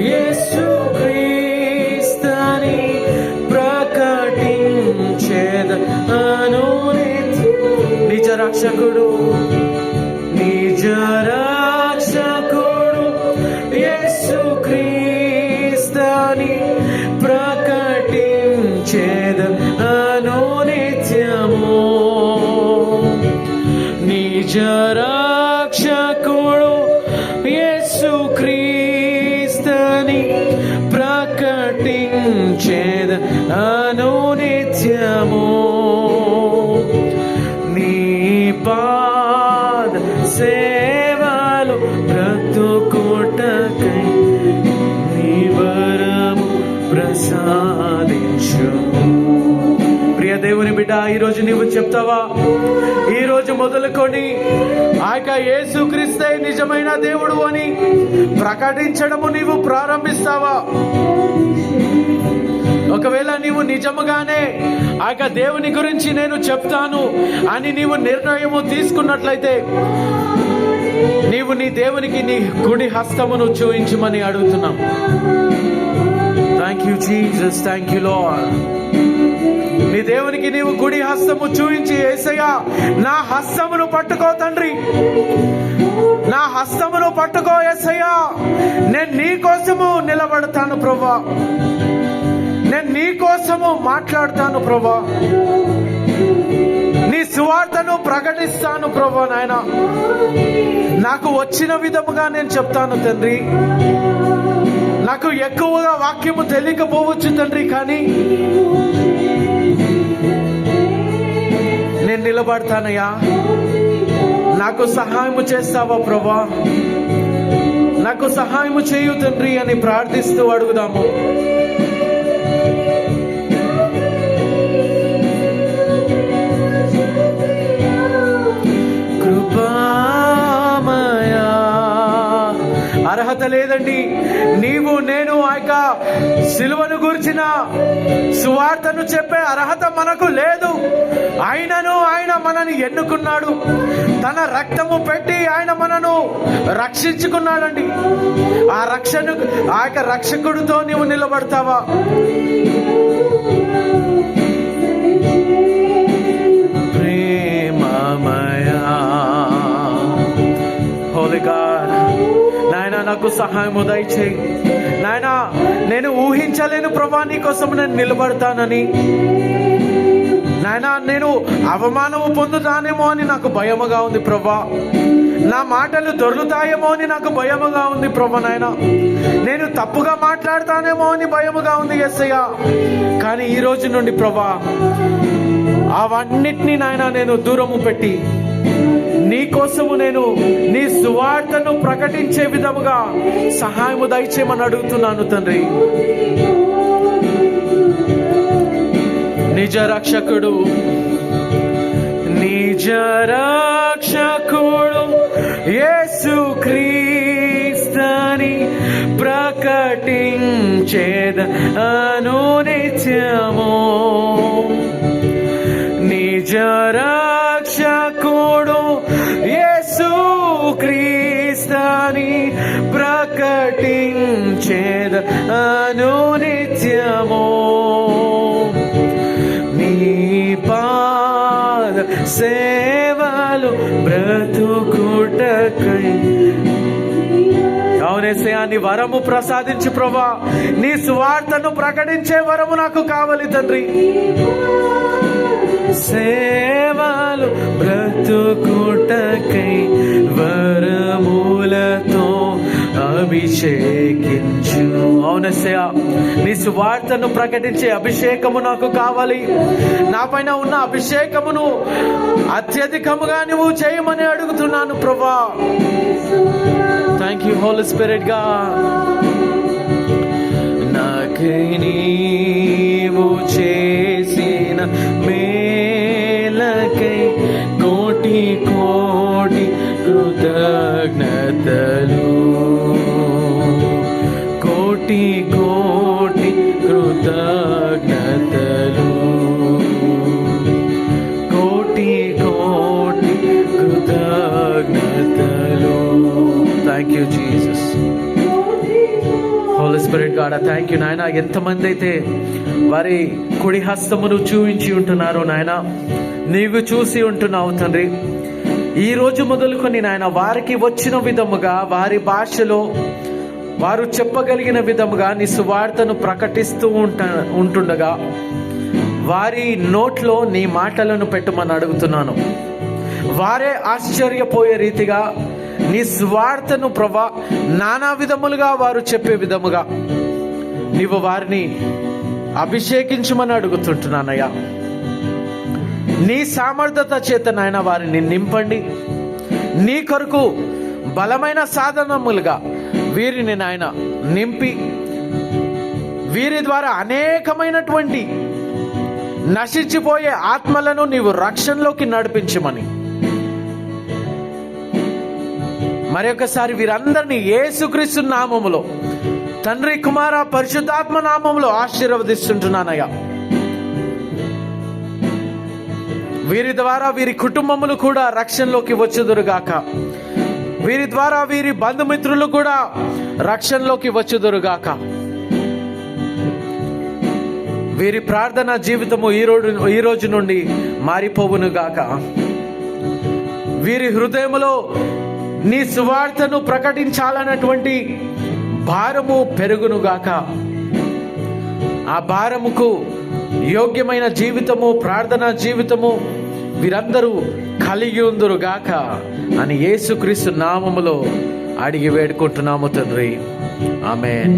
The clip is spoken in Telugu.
యేసుక్రీస్తుని ప్రకటించెదను నిజ రక్షకుడు యేసుక్రీస్తుని ప్రకటించెదను నిత్యము నిజ రక్షకుడు యేసుక్రీస్తుని ప్రకటించెదను నిత్యము నీ పాద సేవలు బ్రతుకుటకై నీ వరము ప్రసాదించుము. ప్రియ దేవుని బిడ్డ, ఈరోజు నీవు చెప్తావా? ఈరోజు మొదలుకొని ఆ యొక్క యేసుక్రీస్తే నిజమైన దేవుడు అని ప్రకటించడము నీవు ప్రారంభిస్తావా? ఒకవేళ నీవు నిజముగానే ఆ యొక్క దేవుని గురించి నేను చెప్తాను అని నీవు నిర్ణయము తీసుకున్నట్లయితే నీవు నీ దేవునికి నీ కుడి హస్తమును చూయించమని అడుగుతున్నాం. Thank you Jesus, thank you lord. నీ దేవునికి నీవు కుడి హస్తము చూయించి, యేసయ్యా నా హస్తమును పట్టుకో తండ్రి, నా హస్తమును పట్టుకో యేసయ్యా, నేను నీ కోసము నిలబడతాను ప్రభువా, నేను నీ కోసము మాట్లాడతాను ప్రభువా, నీ సువార్తను ప్రకటిస్తాను ప్రభువా. నాయన నాకు వచ్చిన విధముగా నేను చెప్తాను తండ్రి. నాకు ఎక్కువగా వాక్యము తెలియకపోవచ్చు తండ్రి, కానీ నేను నిలబడతానయ్యా. నాకు సహాయము చేస్తావా ప్రభువా? నాకు సహాయము చేయు తండ్రి అని ప్రార్థిస్తూ అడుగుదాము. అర్హత లేదండి. నీవు నేను ఆ యొక్క సిలువను గురించిన సువార్తను చెప్పే అర్హత మనకు లేదు. ఆయనను ఆయన మనని ఎన్నుకున్నాడు, తన రక్తము పెట్టి ఆయన మనను రక్షించుకున్నాడండి. ఆ యొక్క రక్షకుడితో నీవు నిలబడతావా? ప్రేమమయా హోలీ గాడ్, నాయన నాకు సహాయము దయచేయి నాయన. నేను ఊహించలేను ప్రభా నీ కోసం నేను నిలబడతానని. నాయన నేను అవమానము పొందుతానేమో అని నాకు భయముగా ఉంది ప్రభా. నా మాటలు దొర్లుతాయేమో అని నాకు భయముగా ఉంది ప్రభా. నాయన నేను తప్పుగా మాట్లాడతానేమో అని భయముగా ఉంది యేసయ్యా. కానీ ఈ రోజు నుండి ప్రభా అవన్నిటినీ నాయన నేను దూరము పెట్టి నీ కోసము నేను నీ సువార్తను ప్రకటించే విధముగా సహాయము దయచేయమని అడుగుతున్నాను తండ్రి. నిజ రక్షకుడు యేసుక్రీస్తుని ప్రకటించెదను నిత్యము నిజ రక్షకుడు యేసుక్రీస్తుని ప్రకటించెదను నిత్యము నీ పాద సేవలు బ్రతుకుటకై. అవునేసయ్యా, నీ వరము ప్రసాదించు ప్రభా. నీ సువార్తను ప్రకటించే వరము నాకు కావాలి తండ్రి. సేవలు బ్రతుకుటకై వరములతో అభిషేకించు. అవునసయ్యా, నీ సువార్తను ప్రకటించే అభిషేకము నాకు కావాలి. నా పైన ఉన్న అభిషేకమును అత్యధికముగా నువ్వు చేయమని అడుగుతున్నాను ప్రభా. థ్యాంక్ యూ హోలీ స్పిరిట్ గా. నాకై నీవు చేసిన మేలకై కోటి కోటి కృతజ్ఞతలు, కోటి కోటి కృతజ్ఞతలు, కోటి కోటి కృతజ్ఞతలు. Thank you Jesus. Holy spirit God thank you నాయన. ఎంతమంది అయితే వారి కుడి హస్తమును చూపించి ఉంటున్నారో నాయన, నీవు చూసి ఉంటున్నావు తండ్రి. ఈ రోజు మొదలుకొని నాయన వారికి వచ్చిన విధముగా, వారి భాషలో వారు చెప్పగలిగిన విధముగా నీ సువార్తను ప్రకటిస్తూ ఉంటుండగా వారి నోట్లో నీ మాటలను పెట్టమని అడుగుతున్నాను. వారే ఆశ్చర్యపోయే రీతిగా నీ సువార్తను ప్రభా నానా విధములుగా వారు చెప్పే విధముగా నీవు వారిని అభిషేకించమని అడుగుతుంటున్నానయ్యా. నీ సామర్థ్యత చేత నాయన వారిని నింపండి. నీ కొరకు బలమైన సాధనములుగా వీరిని నాయన నింపి, వీరి ద్వారా అనేకమైనటువంటి నశించిపోయే ఆత్మలను నీవు రక్షణలోకి నడిపించమని మరొకసారి వీరందరినీ యేసుక్రీస్తు నామములో, తండ్రి కుమార పరిశుద్ధాత్మ నామములో ఆశీర్వదిస్తుంటున్నానయ్యా. వీరి ద్వారా వీరి కుటుంబములు కూడా రక్షణలోకి వచ్చుదురుగాక. వీరి ద్వారా వీరి బంధుమిత్రులు కూడా రక్షణలోకి వచ్చుదురుగాక. వీరి ప్రార్థన జీవితము ఈ రోజు నుండి మారిపోవునుగాక. వీరి హృదయములో నీ సువార్తను ప్రకటించాలన్నటువంటి భారము పెరుగునుగాక. ఆ భారముకు యోగ్యమైన జీవితము, ప్రార్థనా జీవితము వీరందరూ కలిగి ఉందురుగాక అని యేసుక్రీస్తు నామములో అడిగి వేడుకుంటున్నాము తండ్రి. ఆమేన్.